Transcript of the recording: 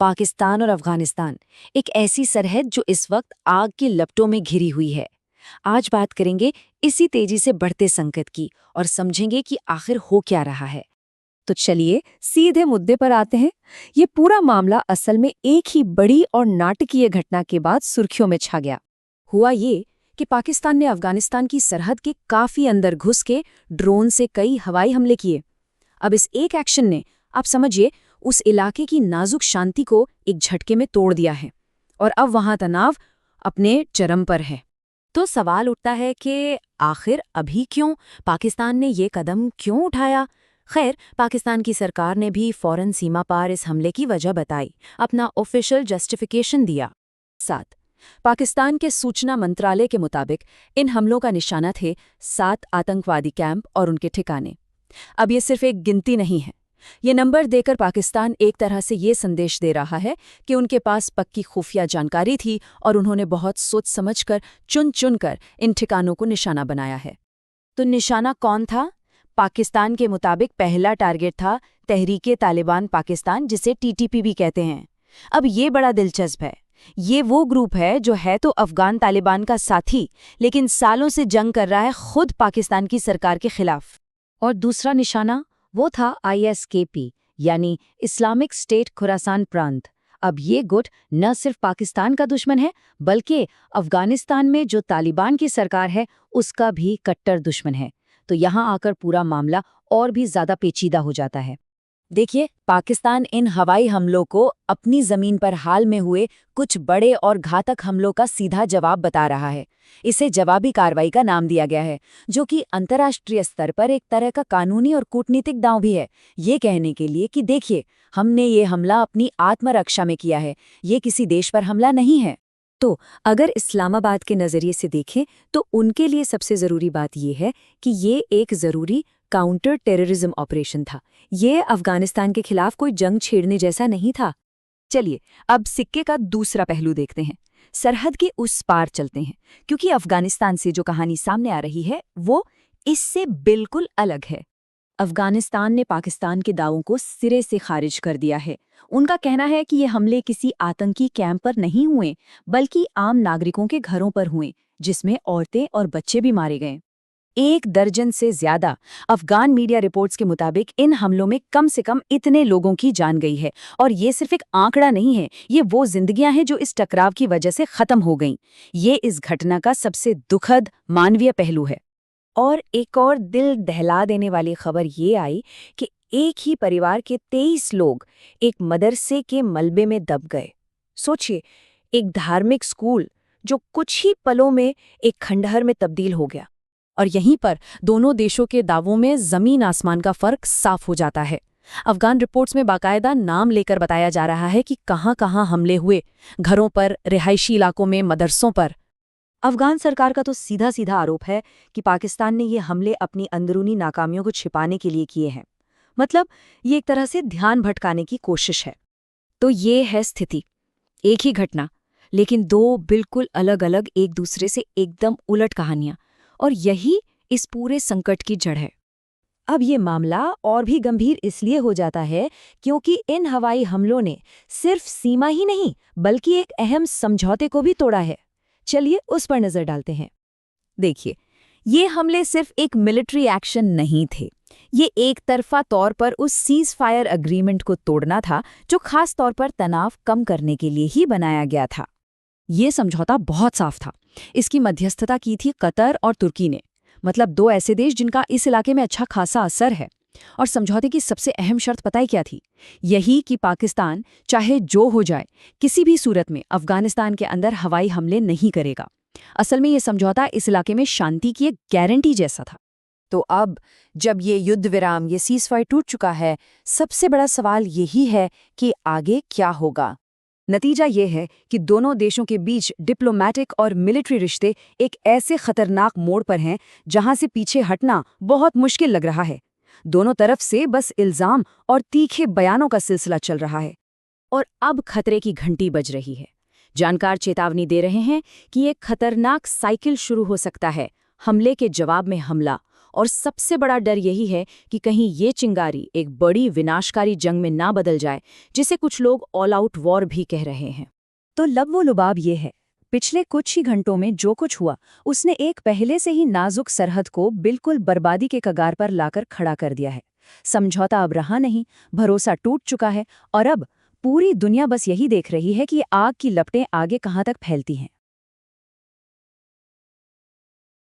पाकिस्तान और अफगानिस्तान, एक ऐसी सरहद जो इस वक्त आग की लपटों में घिरी हुई है। आज बात करेंगे इसी तेजी से बढ़ते संकट की और समझेंगे कि आखिर हो क्या रहा है। तो चलिए सीधे मुद्दे पर आते हैं। ये पूरा मामला असल में एक ही बड़ी और नाटकीय घटना के बाद सुर्खियों में छा गया। हुआ ये कि पाकिस्तान ने अफगानिस्तान की सरहद के काफी अंदर घुस के ड्रोन से कई हवाई हमले किए। अब इस एक एक्शन ने, आप समझिए, उस इलाके की नाजुक शांति को एक झटके में तोड़ दिया है और अब वहां तनाव अपने चरम पर है। तो सवाल उठता है कि आखिर अभी क्यों पाकिस्तान ने ये कदम क्यों उठाया। खैर, पाकिस्तान की सरकार ने भी फौरन सीमा पार इस हमले की वजह बताई, अपना ऑफिशियल जस्टिफिकेशन दिया। 7 पाकिस्तान के सूचना मंत्रालय के मुताबिक इन हमलों का निशाना थे 7 आतंकवादी कैंप और उनके ठिकाने। अब ये सिर्फ एक गिनती नहीं है। ये नंबर देकर पाकिस्तान एक तरह से ये संदेश दे रहा है कि उनके पास पक्की खुफिया जानकारी थी और उन्होंने बहुत सोच समझकर चुन कर इन ठिकानों को निशाना बनाया है। तो निशाना कौन था? पाकिस्तान के मुताबिक पहला टारगेट था तहरीके तालिबान पाकिस्तान, जिसे टीटीपी भी कहते हैं। अब ये बड़ा दिलचस्प है। ये वो ग्रुप है जो है तो अफगान तालिबान का साथी, लेकिन सालों से जंग कर रहा है खुद पाकिस्तान की सरकार के खिलाफ। और दूसरा निशाना वो था ISKP, यानी इस्लामिक स्टेट खुरासान प्रांत। अब ये गुट न सिर्फ पाकिस्तान का दुश्मन है, बल्कि अफगानिस्तान में जो तालिबान की सरकार है उसका भी कट्टर दुश्मन है। तो यहाँ आकर पूरा मामला और भी ज्यादा पेचीदा हो जाता है। देखिए, पाकिस्तान इन हवाई हमलों को अपनी जमीन पर हाल में हुए कुछ बड़े और घातक हमलों का सीधा जवाब बता रहा है। इसे जवाबी कार्रवाई का नाम दिया गया है, जो कि अंतर्राष्ट्रीय स्तर पर एक तरह का कानूनी और कूटनीतिक दांव भी है, ये कहने के लिए कि देखिए, हमने ये हमला अपनी आत्मरक्षा में किया है, ये किसी देश पर हमला नहीं है। तो अगर इस्लामाबाद के नज़रिए से देखें तो उनके लिए सबसे ज़रूरी बात यह है कि ये एक ज़रूरी काउंटर टेररिज्म ऑपरेशन था। ये अफगानिस्तान के खिलाफ कोई जंग छेड़ने जैसा नहीं था। चलिए अब सिक्के का दूसरा पहलू देखते हैं। सरहद के उस पार चलते हैं, क्योंकि अफगानिस्तान से जो कहानी सामने आ रही है वो इससे बिल्कुल अलग है। अफगानिस्तान ने पाकिस्तान के दावों को सिरे से खारिज कर दिया है। उनका कहना है कि ये हमले किसी आतंकी कैंप पर नहीं हुए, बल्कि आम नागरिकों के घरों पर हुए, जिसमें औरतें और बच्चे भी मारे गए। 1 दर्जन से ज्यादा अफगान मीडिया रिपोर्ट्स के मुताबिक इन हमलों में कम से कम इतने लोगों की जान गई है। और ये सिर्फ एक आंकड़ा नहीं है, ये वो जिंदगियां हैं जो इस टकराव की वजह से खत्म हो गईं। ये इस घटना का सबसे दुखद मानवीय पहलू है। और एक और दिल दहला देने वाली खबर ये आई कि एक ही परिवार के 23 लोग एक मदरसे के मलबे में दब गए। सोचिए, एक धार्मिक स्कूल जो कुछ ही पलों में एक खंडहर में तब्दील हो गया। और यहीं पर दोनों देशों के दावों में जमीन आसमान का फर्क साफ हो जाता है। अफगान रिपोर्ट्स में बाकायदा नाम लेकर बताया जा रहा है कि कहां-कहां हमले हुए, घरों पर, रिहायशी इलाकों में, मदरसों पर। अफगान सरकार का तो सीधा सीधा आरोप है कि पाकिस्तान ने ये हमले अपनी अंदरूनी नाकामियों को छिपाने के लिए किए हैं। मतलब ये एक तरह से ध्यान भटकाने की कोशिश है। तो ये है स्थिति। एक ही घटना, लेकिन 2 बिल्कुल अलग अलग, एक दूसरे से एकदम उलट कहानियां। और यही इस पूरे संकट की जड़ है। अब ये मामला और भी गंभीर इसलिए हो जाता है क्योंकि इन हवाई हमलों ने सिर्फ सीमा ही नहीं, बल्कि एक अहम समझौते को भी तोड़ा है। चलिए उस पर नजर डालते हैं। देखिए, ये हमले सिर्फ एक मिलिट्री एक्शन नहीं थे। ये एक तरफा तौर पर उस सीज फायर अग्रीमेंट को तोड़ना था, जो खास तौर पर तनाव कम करने के लिए ही बनाया गया था। ये समझौता बहुत साफ था। इसकी मध्यस्थता की थी कतर और तुर्की ने, मतलब 2 ऐसे देश जिनका इस इलाके में अच्छा खासा असर है। और समझौते की सबसे अहम शर्त पता है क्या थी? यही कि पाकिस्तान चाहे जो हो जाए, किसी भी सूरत में अफगानिस्तान के अंदर हवाई हमले नहीं करेगा। असल में ये समझौता इस इलाके में शांति की एक गारंटी जैसा था। तो अब जब ये युद्ध विराम, ये सीज़फायर टूट चुका है, सबसे बड़ा सवाल यही है कि आगे क्या होगा। नतीजा ये है कि दोनों देशों के बीच डिप्लोमैटिक और मिलिट्री रिश्ते एक ऐसे खतरनाक मोड़ पर हैं जहां से पीछे हटना बहुत मुश्किल लग रहा है। दोनों तरफ से बस इल्जाम और तीखे बयानों का सिलसिला चल रहा है। और अब खतरे की घंटी बज रही है। जानकार चेतावनी दे रहे हैं कि एक खतरनाक साइकिल शुरू हो सकता है। हमले के जवाब में हमला और सबसे बड़ा डर यही है कि कहीं ये चिंगारी एक बड़ी विनाशकारी जंग में ना बदल जाए, जिसे कुछ लोग ऑल आउट वॉर भी कह रहे हैं। तो लबो-लुबाब ये है, पिछले कुछ ही घंटों में जो कुछ हुआ, उसने एक पहले से ही नाजुक सरहद को बिल्कुल बर्बादी के कगार पर लाकर खड़ा कर दिया है। समझौता अब रहा नहीं, भरोसा टूट चुका है और अब पूरी दुनिया बस यही देख रही है कि आग की लपटें आगे कहाँ तक फैलती हैं।